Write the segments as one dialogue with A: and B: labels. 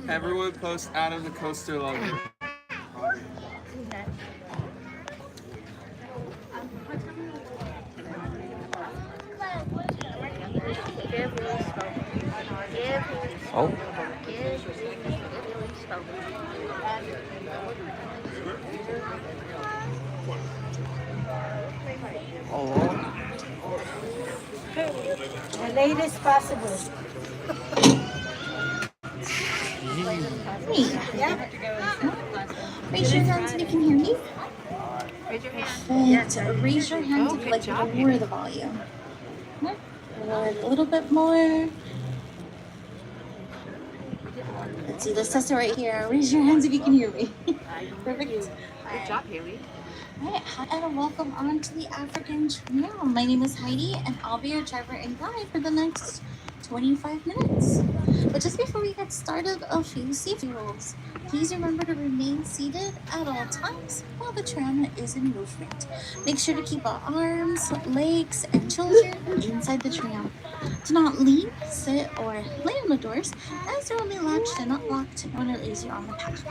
A: Everyone post Adam the coaster logo.
B: Oh. Oh.
C: As late as possible.
D: Me.
C: Yeah.
D: Raise your hands if you can hear me.
E: Raise your hand.
D: And raise your hand if you'd like to lower the volume. Lower it a little bit more. Let's see, let's test it right here. Raise your hands if you can hear me. Perfect.
E: Good job, Haley.
D: Alright, hi and welcome on to the African Tram. My name is Heidi and I'll be your driver and guide for the next 25 minutes. But just before we get started, a few safety rules. Please remember to remain seated at all times while the tram is in movement. Make sure to keep our arms, legs, and children inside the tram. Do not lean, sit, or lay on the doors as they're only latched and not locked when it lays you on the path.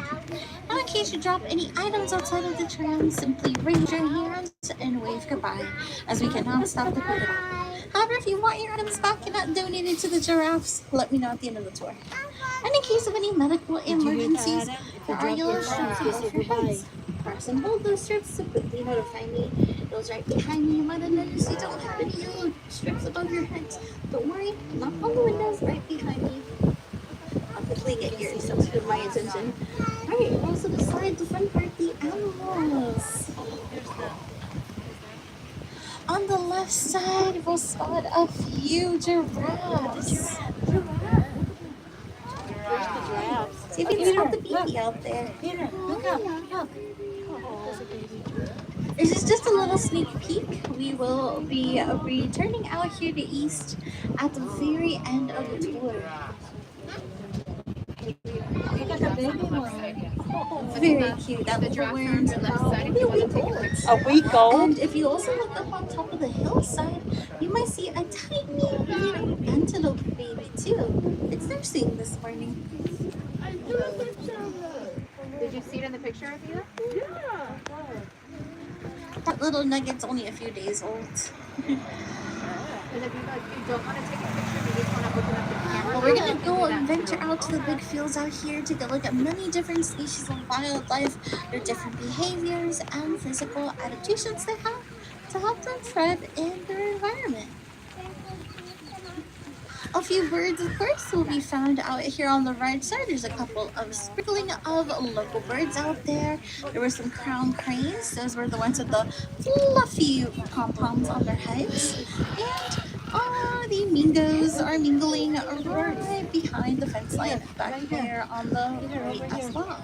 D: Now, in case you drop any items outside of the tram, simply raise your hands and wave goodbye as we cannot stop to pick it up. However, if you want your items back and not donated to the giraffes, let me know at the end of the tour. And in case of any medical emergencies, there are yellow strips above your heads. Press and hold those strips to quickly notify me. Those right behind me, you might have noticed you don't have any yellow strips above your heads. Don't worry, knock on the windows right behind me. I'll quickly get here so to get my attention. Alright, also beside the front part, the animals. On the left side, we'll spot a few giraffes. See if you can spot the baby out there. This is just a little sneak peek. We will be returning out here to East at the very end of the tour.
C: You got the baby one.
D: Very cute. That little one's maybe a week old.
C: A week old?
D: And if you also look up on top of the hillside, you might see a tiny little antelope baby too. It's nursing this morning.
E: Did you see it in the picture of you?
C: Yeah.
D: That little nugget's only a few days old.
E: And if you don't want to take a picture, you just want to open up the camera.
D: Well, we're gonna go and venture out to the big fields out here to go look at many different species of wildlife, their different behaviors and physical adaptations they have to help them thrive in their environment. A few birds, of course, will be found out here on the right side. There's a couple of sprinkling of local birds out there. There were some crown cranes. Those were the ones with the fluffy pom-poms on their heads. And the mingos are mingling right behind the fence line back there on the right as well.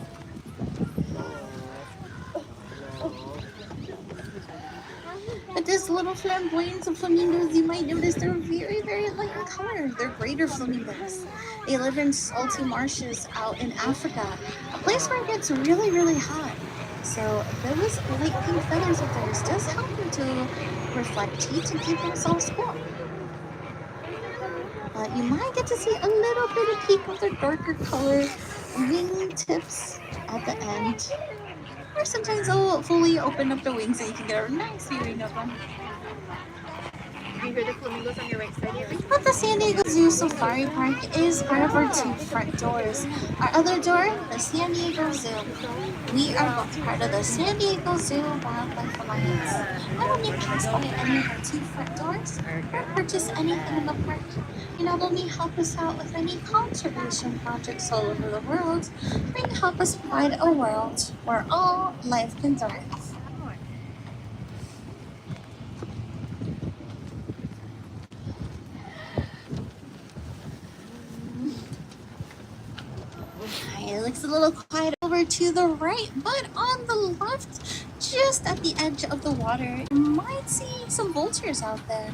D: But this little flamboyant of flamingos, you might notice they're very, very light in color. They're greater flamingos. They live in salty marshes out in Africa, a place where it gets really, really hot. So those light pink feathers of theirs does help them to reflect heat and keep themselves cool. But you might get to see a little bit of peek of their darker color wing tips at the end. Or sometimes they'll fully open up their wings and you can get a nice viewing of them.
E: Do you hear the flamingos on your right side here?
D: But the San Diego Zoo Safari Park is part of our two front doors. Our other door, the San Diego Zoo. We are both part of the San Diego Zoo Wildlife Alliance. Not only pass by any of our two front doors or purchase anything in the park, you not only help us out with any conservation projects all over the world, but you help us provide a world where all life can thrive. It looks a little quiet over to the right, but on the left, just at the edge of the water, you might see some vultures out there.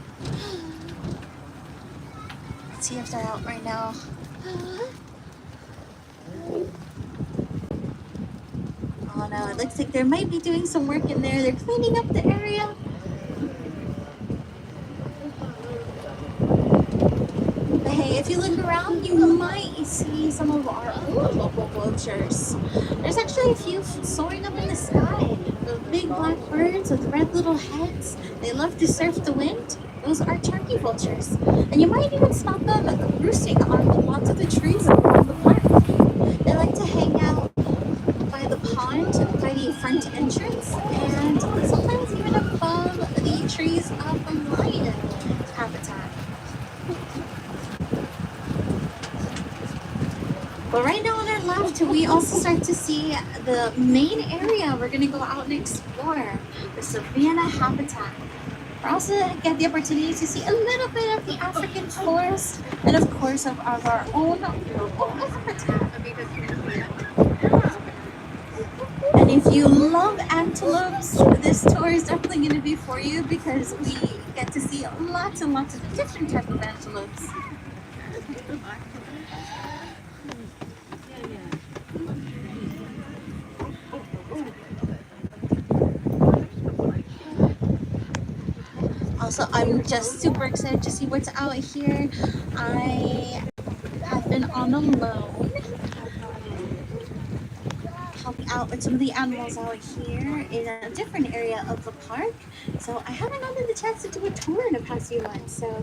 D: Let's see if they're out right now. Oh no, it looks like they might be doing some work in there. They're cleaning up the area. But hey, if you look around, you might see some of our own local vultures. There's actually a few soaring up in the sky. Those big black birds with red little heads. They love to surf the wind. Those are turkey vultures. And you might even spot them roosting on lots of the trees around the park. They like to hang out by the pond, by the front entrance, and sometimes even above the trees of the lion habitat. But right now on our left, we also start to see the main area we're going to go out and explore, the savanna habitat. We also get the opportunity to see a little bit of the African forest and of course of our own local habitat. And if you love antelopes, this tour is definitely going to be for you because we get to see lots and lots of different types of antelopes. Also, I'm just super excited to see what's out here. I have been on a loan, helping out with some of the animals out here in a different area of the park. So I haven't gotten the chance to do a tour in the past few months. So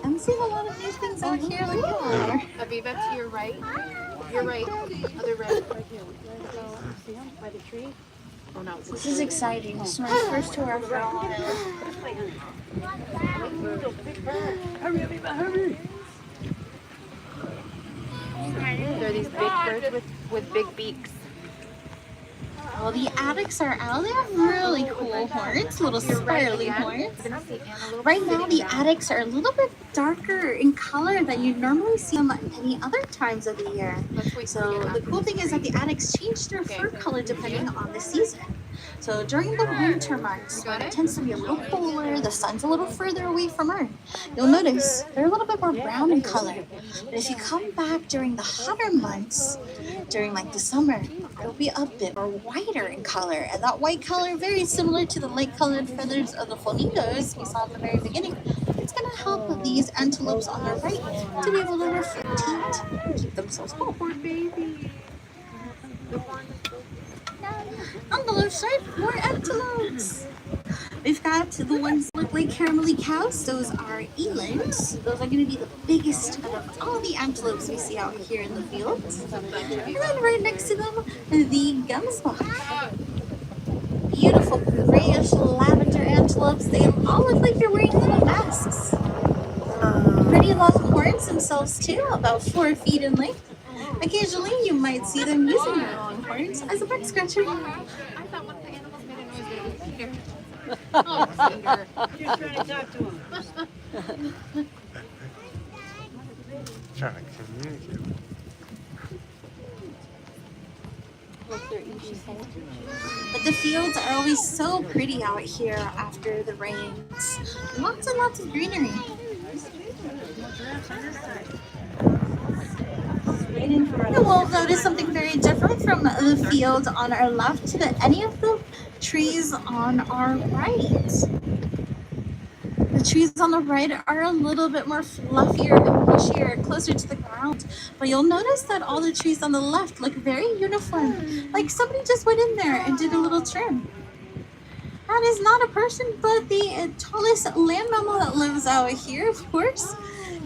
D: I'm seeing a lot of new things out here. Look at her.
E: Aviva, to your right. Your right. Other right. Right here. Go see him by the tree. Oh no.
D: This is exciting. This is my first tour for a while.
A: Hurry, Aviva, hurry!
E: They're these big birds with big beaks.
D: Well, the addax are out. They have really cool horns, little spirally horns. Right now, the addax are a little bit darker in color than you normally see them any other times of the year. So the cool thing is that the addax change their fur color depending on the season. So during the winter months, when it tends to be a little cooler, the sun's a little further away from Earth, you'll notice they're a little bit more brown in color. But if you come back during the hotter months, during like the summer, it'll be a bit more whiter in color. And that white color, very similar to the light-colored feathers of the flamingos we saw at the very beginning. It's going to help these antelopes on the right to be able to reflect and keep themselves warm.
E: Poor baby.
D: On the left side, more antelopes. We've got the ones that look like caramelly cows. Those are elands. Those are going to be the biggest of all the antelopes we see out here in the fields. And then right next to them, the gemsbok. Beautiful grayish lavender antelopes. They all look like they're wearing little masks. Pretty long horns themselves too, about 4 feet in length. Occasionally, you might see them using their long horns as a back scratcher.
E: I thought one of the animals made a noise that it was Peter. Oh, Peter.
C: You're trying to talk to him.
B: Trying to communicate.
D: But the fields are always so pretty out here after the rains. Lots and lots of greenery. You will notice something very different from the field on our left to any of the trees on our right. The trees on the right are a little bit more fluffier and bushier, closer to the ground. But you'll notice that all the trees on the left look very uniform, like somebody just went in there and did a little trim. That is not a person, but the tallest land mammal that lives out here, of course,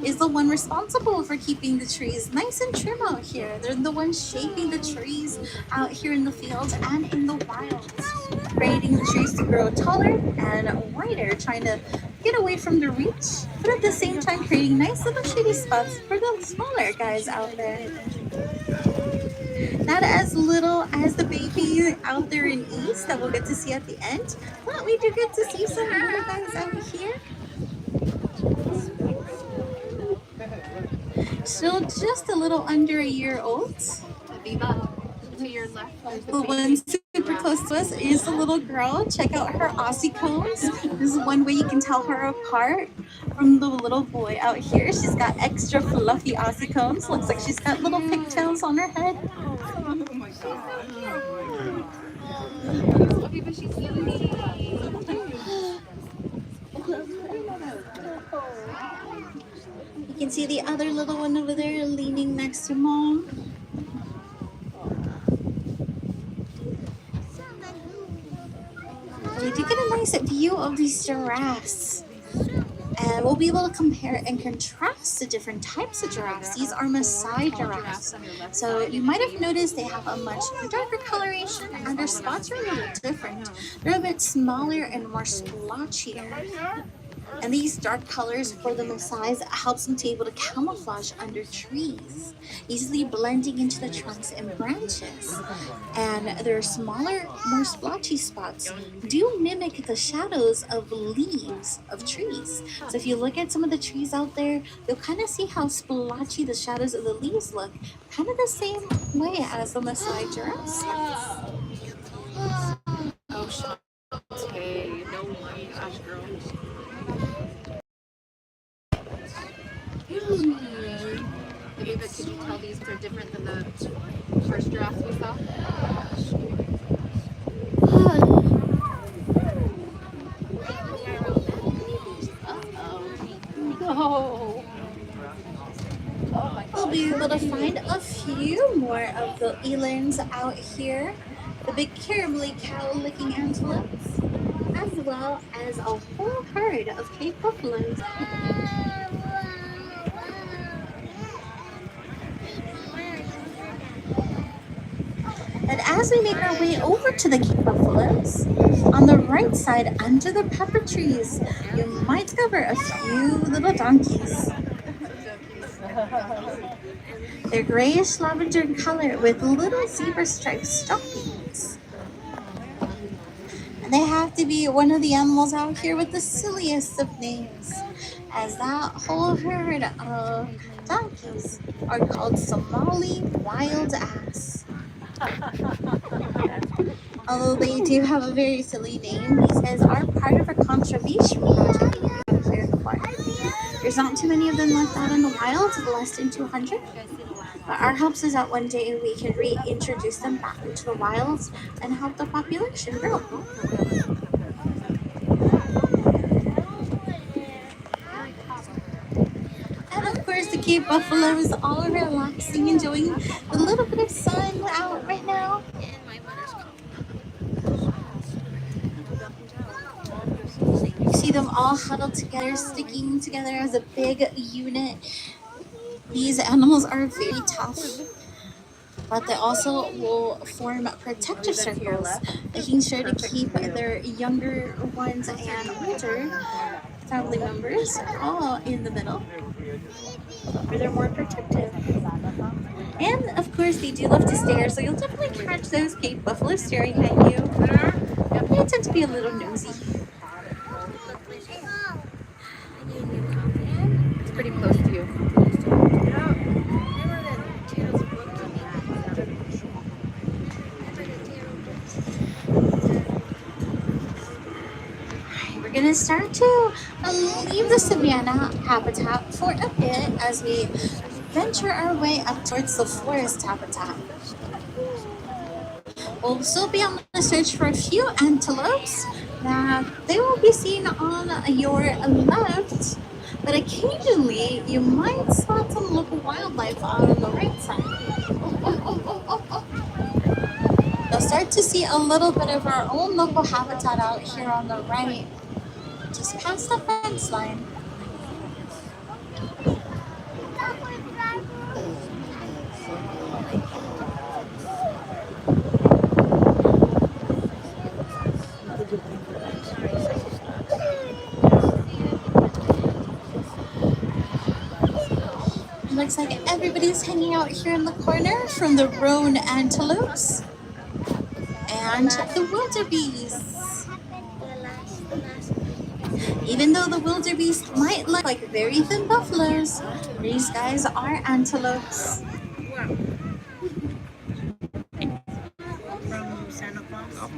D: is the one responsible for keeping the trees nice and trim out here. They're the ones shaping the trees out here in the fields and in the wilds, creating the trees to grow taller and wider, trying to get away from the reach, but at the same time creating nice little shady spots for the smaller guys out there. Not as little as the baby out there in East that we'll get to see at the end, but we do get to see some little guys out here. Still just a little under a year old.
E: Aviva, to your left.
D: The ones who super close to us is a little girl. Check out her Aussie cones. This is one way you can tell her apart from the little boy out here. She's got extra fluffy Aussie cones. Looks like she's got little pigtails on her head. You can see the other little one over there leaning next to mom. We do get a nice view of these giraffes. And we'll be able to compare and contrast the different types of giraffes. These are Maasai giraffes. So you might have noticed they have a much darker coloration and their spots are a little different. They're a bit smaller and more splotchier. And these dark colors for the Maasais helps them to be able to camouflage under trees, easily blending into the trunks and branches. And their smaller, more splotchy spots do mimic the shadows of leaves of trees. So if you look at some of the trees out there, you'll kind of see how splotchy the shadows of the leaves look, kind of the same way as the Maasai giraffes.
E: Oh, okay. No one, gosh, girl. Ava, could you tell these are different than the first giraffes we saw? No.
D: We'll be able to find a few more of the elands out here, the big caribou cow-looking antelopes, as well as a whole herd of Cape buffaloes. And as we make our way over to the Cape buffaloes, on the right side under the pepper trees, you might discover a few little donkeys. They're grayish lavender in color with little zebra striped stockings. And they have to be one of the animals out here with the silliest of names, as that whole herd of donkeys are called Somali wild ass. Although they do have a very silly name, these guys are part of a conservation project here in the park. There's not too many of them left out in the wild, less than 200. But our hopes is that one day we can reintroduce them back into the wilds and help the population grow. And of course, the Cape buffalo is all relaxing, enjoying the little bit of sun out right now. You see them all huddled together, sticking together as a big unit. These animals are very tough, but they also will form protective circles, making sure to keep their younger ones and older family members all in the middle, where they're more protective. And of course, they do love to stare, so you'll definitely catch those Cape buffaloes staring at you. They tend to be a little nosy.
E: It's pretty close to you.
D: We're gonna start to leave the savanna habitat for a bit as we venture our way up towards the forest habitat. We'll still be on the search for a few antelopes. Now, they will be seen on your left, but occasionally you might spot some local wildlife on the right side. You'll start to see a little bit of our own local habitat out here on the right, just past the fence line. Looks like everybody's hanging out here in the corner, from the roan antelopes and the wildebeest. Even though the wildebeest might look like very thin buffaloes, these guys are antelopes.
C: from Santa Claus.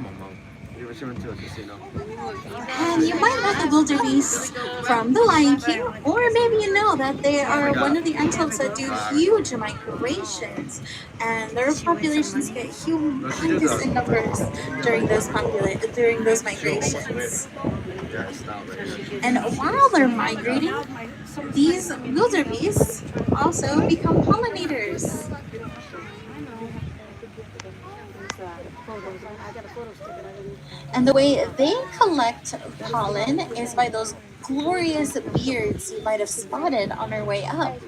D: And you might know the wildebeest from The Lion King, or maybe you know that they are one of the antelopes that do huge migrations, and their populations get humongous in numbers during those migrations. And while they're migrating, these wildebeests also become pollinators. And the way they collect pollen is by those glorious beards you might have spotted on our way up.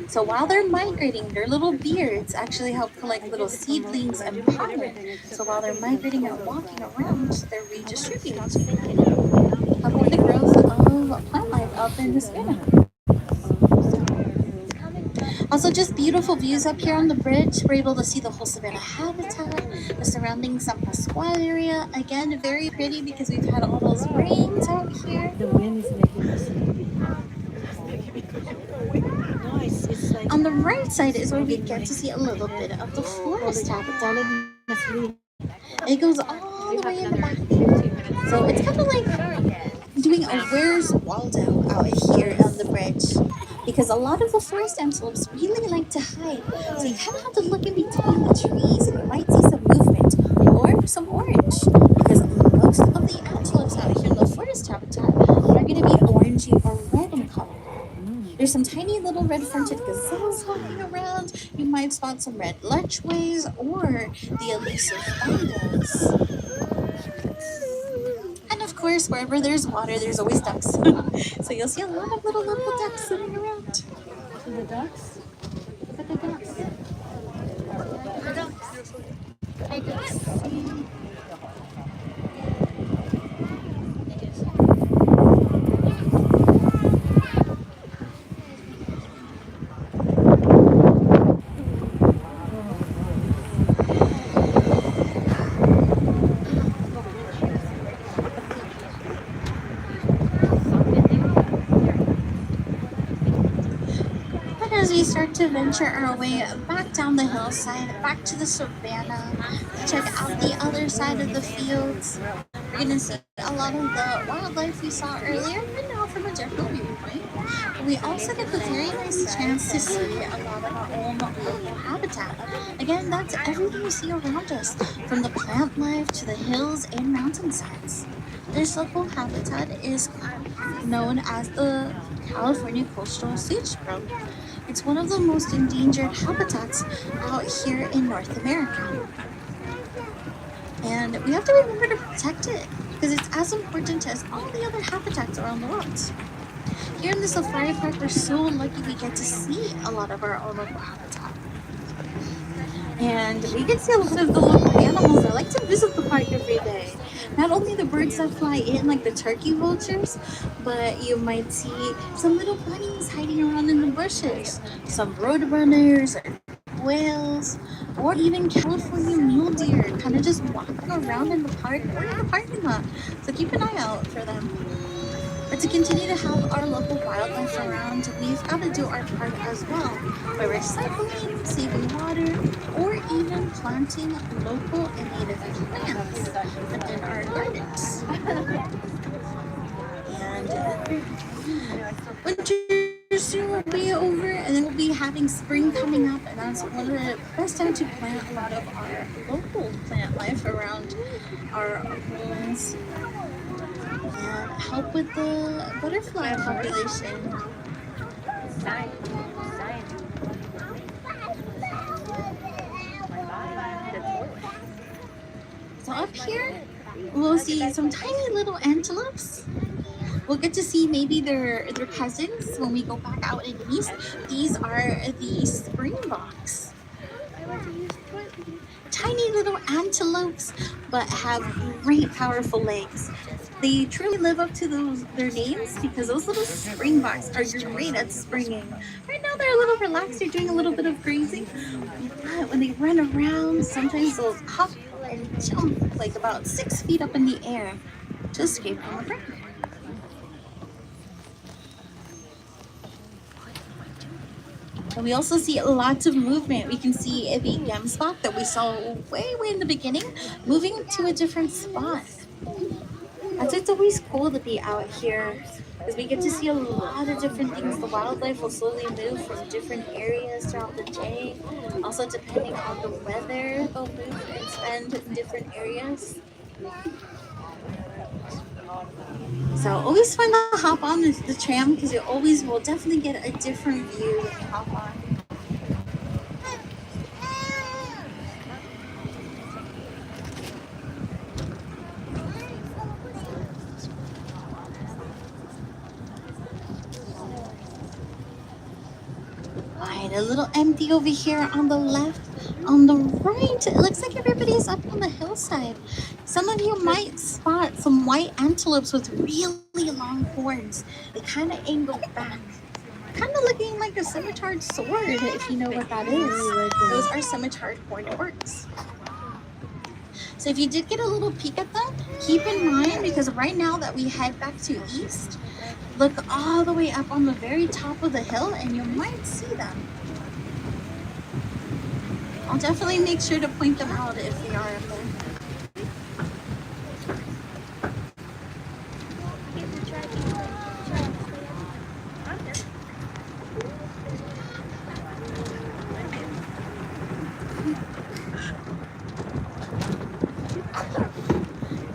D: So while they're migrating, their little beards actually help collect little seedlings and pollen. So while they're migrating and walking around, they're redistributing, helping the growth of plant life out there in the savannah. Also, just beautiful views up here on the bridge. We're able to see the whole savanna habitat, the surrounding San Pascual area. Again, very pretty because we've had all those rains out here.
C: The wind is making us sleepy. No, it's like
D: On the right side is where we get to see a little bit of the forest habitat. It goes all the way in the back. So it's kind of like doing a Where's Waldo out here on the bridge. Because a lot of the forest antelopes really like to hide. So you kind of have to look in between the trees and you might see some movement or some orange. Because most of the antelopes out here in the forest habitat are going to be orangey or red in color. There's some tiny little red-fronted gazelles walking around. You might spot some red lechways or the elusive bongos. And of course, wherever there's water, there's always ducks. So you'll see a lot of little local ducks swimming around.
E: The ducks? Look at the ducks. The ducks. Hey, ducks.
D: As we start to venture our way back down the hillside, back to the savannah, to check out the other side of the fields, we're going to see a lot of the wildlife we saw earlier, and now from a different viewpoint. But we also get the very nice chance to see a lot of our own local habitat. Again, that's everything we see around us, from the plant life to the hills and mountainsides. This local habitat is known as the California coastal sagebrush. It's one of the most endangered habitats out here in North America. And we have to remember to protect it because it's as important as all the other habitats around the world. Here in the safari park, we're so lucky we get to see a lot of our own local habitat. And we get to see a lot of the local animals that like to visit the park every day. Not only the birds that fly in, like the turkey vultures, but you might see some little bunnies hiding around in the bushes, some roadrunners, whales, or even California mule deer kind of just walking around in the park or in the parking lot. So keep an eye out for them. But to continue to have our local wildlife around, we've got to do our part as well by recycling, saving water, or even planting local and native plants within our gardens. And winter soon will be over, and then we'll be having spring coming up, and that's one of the best times to plant a lot of our local plant life around our homes. And help with the butterfly population. So up here, we'll see some tiny little antelopes. We'll get to see maybe their cousins when we go back out in the east. These are the springboks. Tiny little antelopes, but have great powerful legs. They truly live up to their names because those little springboks are great at springing. Right now they're a little relaxed, they're doing a little bit of grazing, but when they run around, sometimes they'll hop and jump like about 6 feet up in the air to escape from a predator. And we also see lots of movement. We can see the gem spot that we saw way in the beginning moving to a different spot. That's it's always cool to be out here because we get to see a lot of different things. The wildlife will slowly move from different areas throughout the day. Also, depending on the weather, they'll move and spend in different areas. So always fun to hop on the tram because you always will definitely get a different view when you hop on. Right, a little empty over here on the left. On the right, it looks like everybody's up on the hillside. Some of you might spot some white antelopes with really long horns. They kind of angle back, kind of looking like a scimitar sword, if you know what that is. Those are scimitar horned orcs. So if you did get a little peek at them, keep in mind, because right now that we head back to east, look all the way up on the very top of the hill and you might see them. I'll definitely make sure to point them out if they are up there.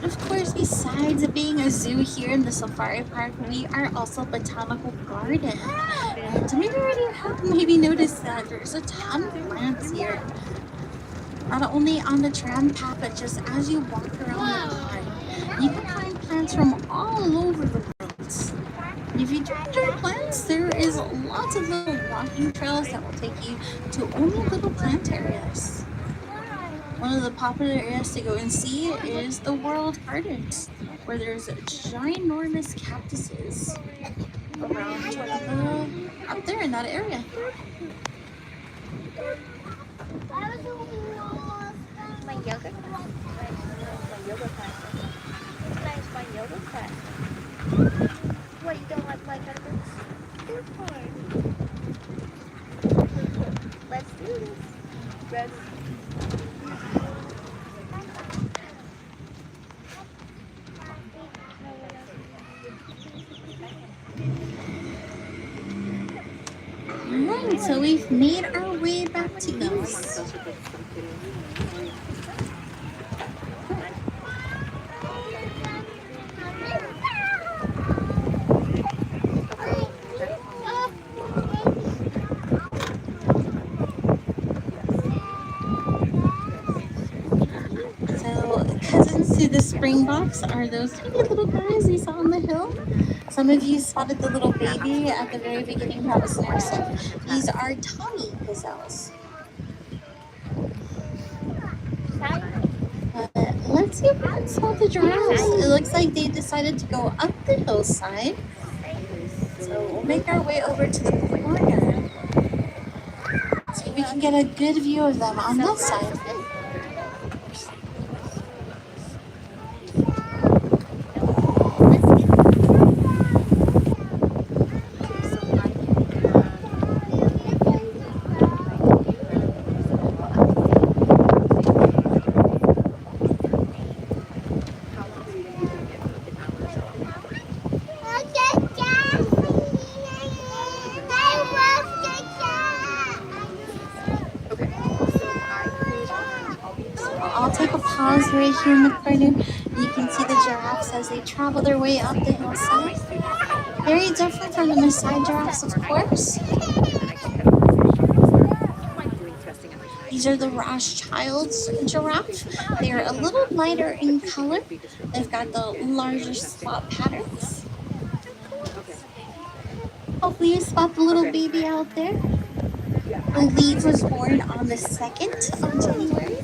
D: Of course, besides being a zoo here in the safari park, we are also a botanical garden. And maybe already have maybe noticed that there's a ton of plants here. Not only on the tram path, but just as you walk around the park, you can find plants from all over the world. If you do enjoy plants, there is lots of little walking trails that will take you to only little plant areas. One of the popular areas to go and see is the World Gardens, where there's ginormous cactuses around up there in that area.
E: My yoga class. My yoga class. It's nice, my yoga class. What, you don't like my cutters? They're fine. Let's do this. Ready?
D: Alright, so we've made our way back to east. Cousins to the Springboks are those tiny little guys we saw on the hill. Some of you spotted the little baby at the very beginning that was nursing. These are Tommy gazelles. Let's see if we can spot the giraffes. It looks like they decided to go up the hillside. So we'll make our way over to the corner. See if we can get a good view of them on this side. I'll take a pause right here in the corner. You can see the giraffes as they travel their way up the hillside. Very different from the Maasai giraffes, of course. These are the Rothschild's giraffe. They are a little lighter in color. They've got the larger spot patterns. Hopefully you spot the little baby out there. I believe was born on the 2nd of January.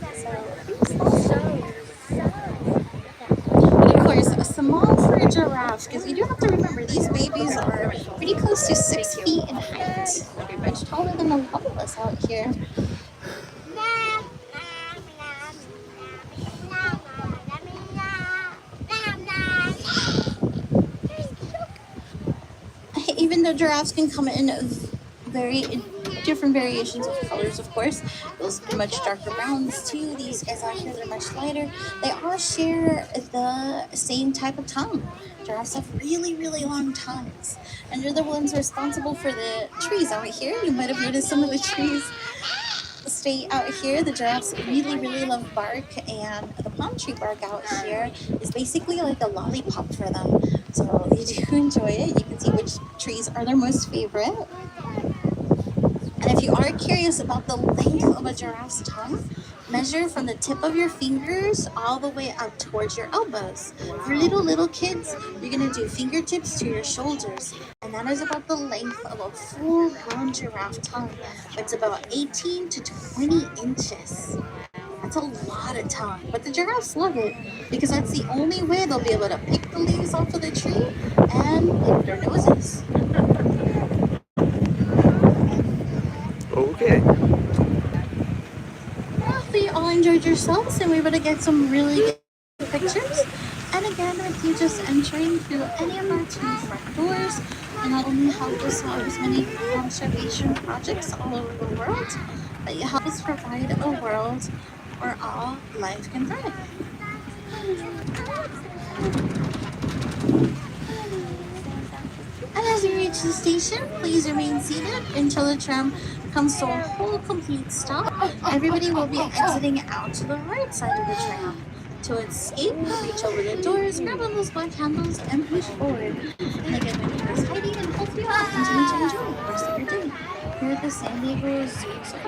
D: But of course, small for a giraffe, because you do have to remember these babies are pretty close to 6 feet in height. Much taller than a lot of us out here. Even though giraffes can come in very different variations of colors, of course. Those much darker browns too. These guys out here, they're much lighter. They all share the same type of tongue. Giraffes have really, really long tongues, and they're the ones responsible for the trees out here. You might have noticed some of the trees stay out here. The giraffes really, really love bark, and the palm tree bark out here is basically like a lollipop for them. So they do enjoy it. You can see which trees are their most favorite. And if you are curious about the length of a giraffe's tongue, measure from the tip of your fingers all the way up towards your elbows. For little kids, you're gonna do fingertips to your shoulders. And that is about the length of a full-grown giraffe tongue. It's about 18 to 20 inches. That's a lot of tongue, but the giraffes love it because that's the only way they'll be able to pick the leaves off of the tree and lick their noses.
B: Okay.
D: Hopefully you all enjoyed yourselves and we were able to get some really good pictures. And again, with you just entering through any of our two front doors, and not only help us solve as many conservation projects all over the world, but you help us provide a world where all life can thrive. And as you reach the station, please remain seated until the tram comes to a whole complete stop. Everybody will be exiting out to the right side of the tram. To escape, reach over the doors, grab on those black handles, and push forward. And again, my name is Heidi, and hopefully you'll continue to enjoy the rest of your day here at the San Diego Zoo. So